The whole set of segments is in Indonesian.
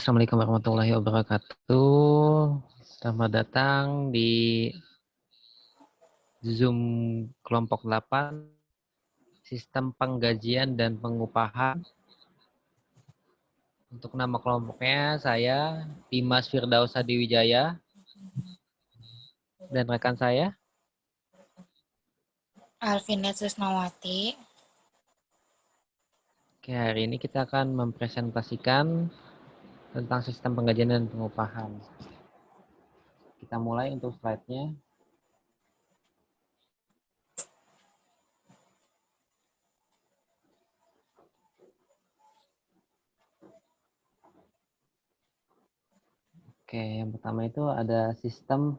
Assalamualaikum warahmatullahi wabarakatuh. Selamat datang di Zoom kelompok 8, Sistem Penggajian dan Pengupahan. Untuk nama kelompoknya saya, Dimas Firdaus Hadiwijaya, dan rekan saya. Alvina Trisnawati. Oke, hari ini kita akan mempresentasikan tentang sistem penggajian dan pengupahan. Kita mulai untuk slide-nya. Oke, yang pertama itu ada sistem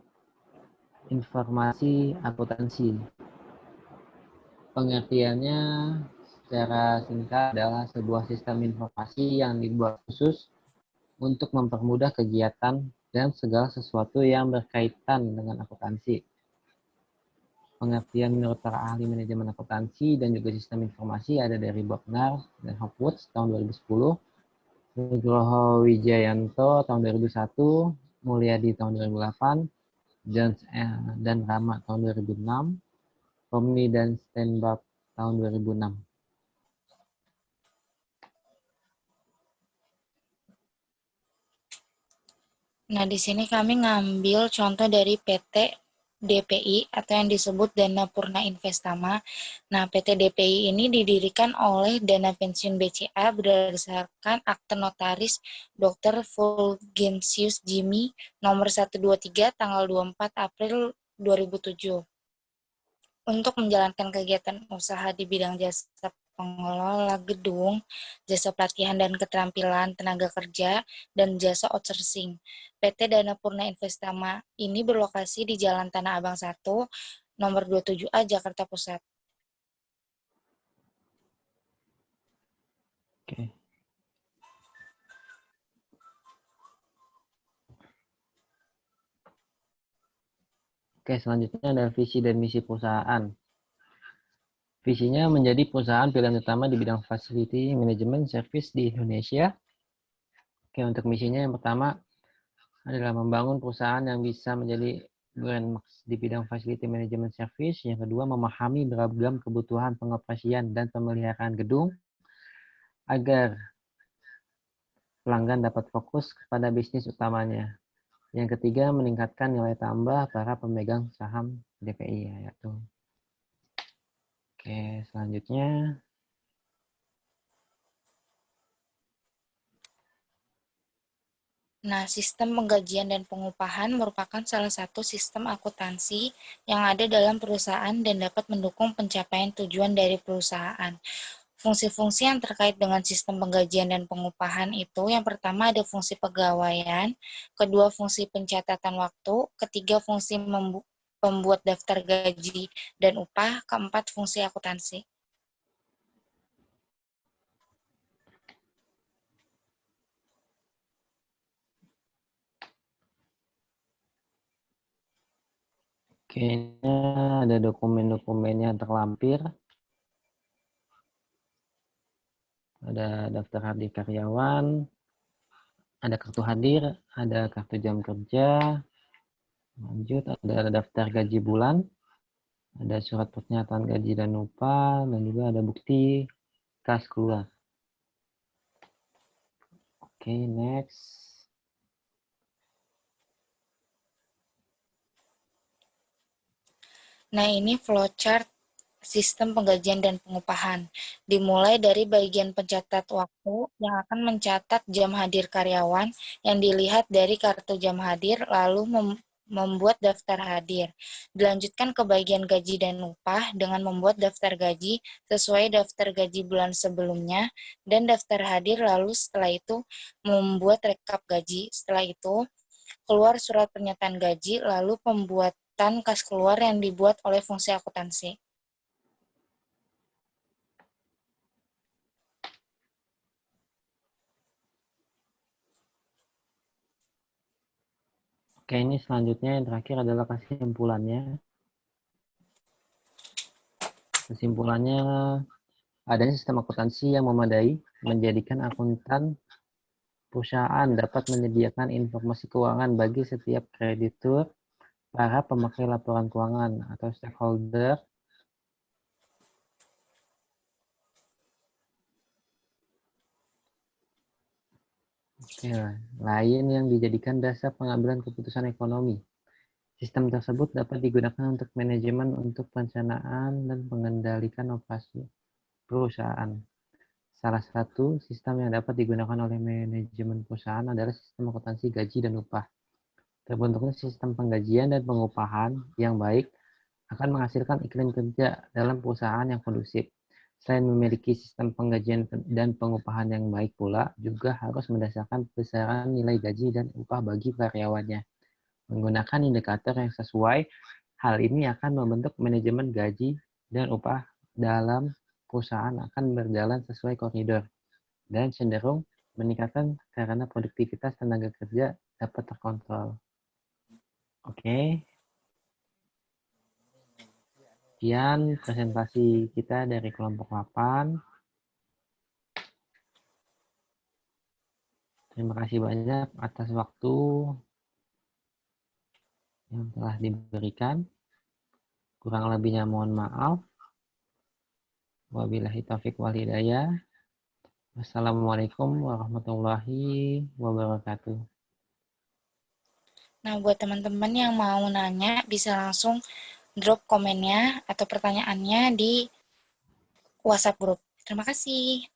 informasi akuntansi. Pengertiannya secara singkat adalah sebuah sistem informasi yang dibuat khusus untuk mempermudah kegiatan dan segala sesuatu yang berkaitan dengan akuntansi. Pengertian menurut para ahli manajemen akuntansi dan juga sistem informasi ada dari Bognar dan Hopwoods tahun 2010, Nugroho Wijayanto tahun 2001, Mulyadi tahun 2008, Jones dan Rama tahun 2006, Romney dan Steinbach tahun 2006. Nah, di sini kami ngambil contoh dari PT DPI atau yang disebut Dana Purna Investama. Nah, PT DPI ini didirikan oleh Dana Pensiun BCA berdasarkan akte notaris Dr. Fulgensius Jimmy nomor 123 tanggal 24 April 2007. Untuk menjalankan kegiatan usaha di bidang jasa pengelola gedung, jasa pelatihan dan keterampilan tenaga kerja, dan jasa outsourcing. PT Dana Purna Investama ini berlokasi di Jalan Tanah Abang 1, nomor 27A, Jakarta Pusat. Oke. Oke, selanjutnya ada visi dan misi perusahaan. Visinya menjadi perusahaan pilihan utama di bidang facility management service di Indonesia. Oke, untuk misinya yang pertama adalah membangun perusahaan yang bisa menjadi brand max di bidang facility management service. Yang kedua, memahami beragam kebutuhan pengoperasian dan pemeliharaan gedung agar pelanggan dapat fokus kepada bisnis utamanya. Yang ketiga, meningkatkan nilai tambah para pemegang saham DPI. Yaitu. Oke, selanjutnya. Nah, sistem penggajian dan pengupahan merupakan salah satu sistem akuntansi yang ada dalam perusahaan dan dapat mendukung pencapaian tujuan dari perusahaan. Fungsi-fungsi yang terkait dengan sistem penggajian dan pengupahan itu, yang pertama ada fungsi pegawaian, kedua fungsi pencatatan waktu, ketiga fungsi pembuat daftar gaji dan upah, keempat fungsi akuntansi. Oke, ini ada dokumen-dokumennya terlampir. Ada daftar hadir karyawan, ada kartu hadir, ada kartu jam kerja. Lanjut, ada daftar gaji bulan, ada surat pernyataan gaji dan upah, dan juga ada bukti kas keluar. Oke, next. Nah, ini flowchart sistem penggajian dan pengupahan. Dimulai dari bagian pencatat waktu yang akan mencatat jam hadir karyawan yang dilihat dari kartu jam hadir, lalu membuat daftar hadir. Dilanjutkan ke bagian gaji dan upah dengan membuat daftar gaji sesuai daftar gaji bulan sebelumnya dan daftar hadir, lalu setelah itu membuat rekap gaji. Setelah itu keluar surat pernyataan gaji, lalu pembuatan kas keluar yang dibuat oleh fungsi akuntansi. Oke, ini selanjutnya yang terakhir adalah kesimpulannya. Kesimpulannya, adanya sistem akuntansi yang memadai menjadikan akuntan Perusahaan dapat menyediakan informasi keuangan bagi setiap kreditur, para pemakai laporan keuangan, atau stakeholder. Oke, lain yang dijadikan dasar pengambilan keputusan ekonomi. Sistem tersebut dapat digunakan untuk manajemen, untuk perencanaan, dan mengendalikan operasi perusahaan. Salah satu sistem yang dapat digunakan oleh manajemen perusahaan adalah sistem akuntansi gaji dan upah. Terbentuknya sistem penggajian dan pengupahan yang baik akan menghasilkan iklim kerja dalam perusahaan yang kondusif. Selain memiliki sistem penggajian dan pengupahan yang baik pula, juga harus mendasarkan besaran nilai gaji dan upah bagi karyawannya. Menggunakan indikator yang sesuai, hal ini akan membentuk manajemen gaji dan upah dalam perusahaan akan berjalan sesuai koridor dan cenderung meningkatkan karena produktivitas tenaga kerja dapat terkontrol. Oke, sekian presentasi kita dari kelompok 8. Terima kasih banyak atas waktu yang telah diberikan. Kurang lebihnya mohon maaf. Wabillahi taufiq wal hidayah. Wassalamualaikum warahmatullahi wabarakatuh. Nah, buat teman-teman yang mau nanya, bisa langsung drop komennya atau pertanyaannya di WhatsApp grup. Terima kasih.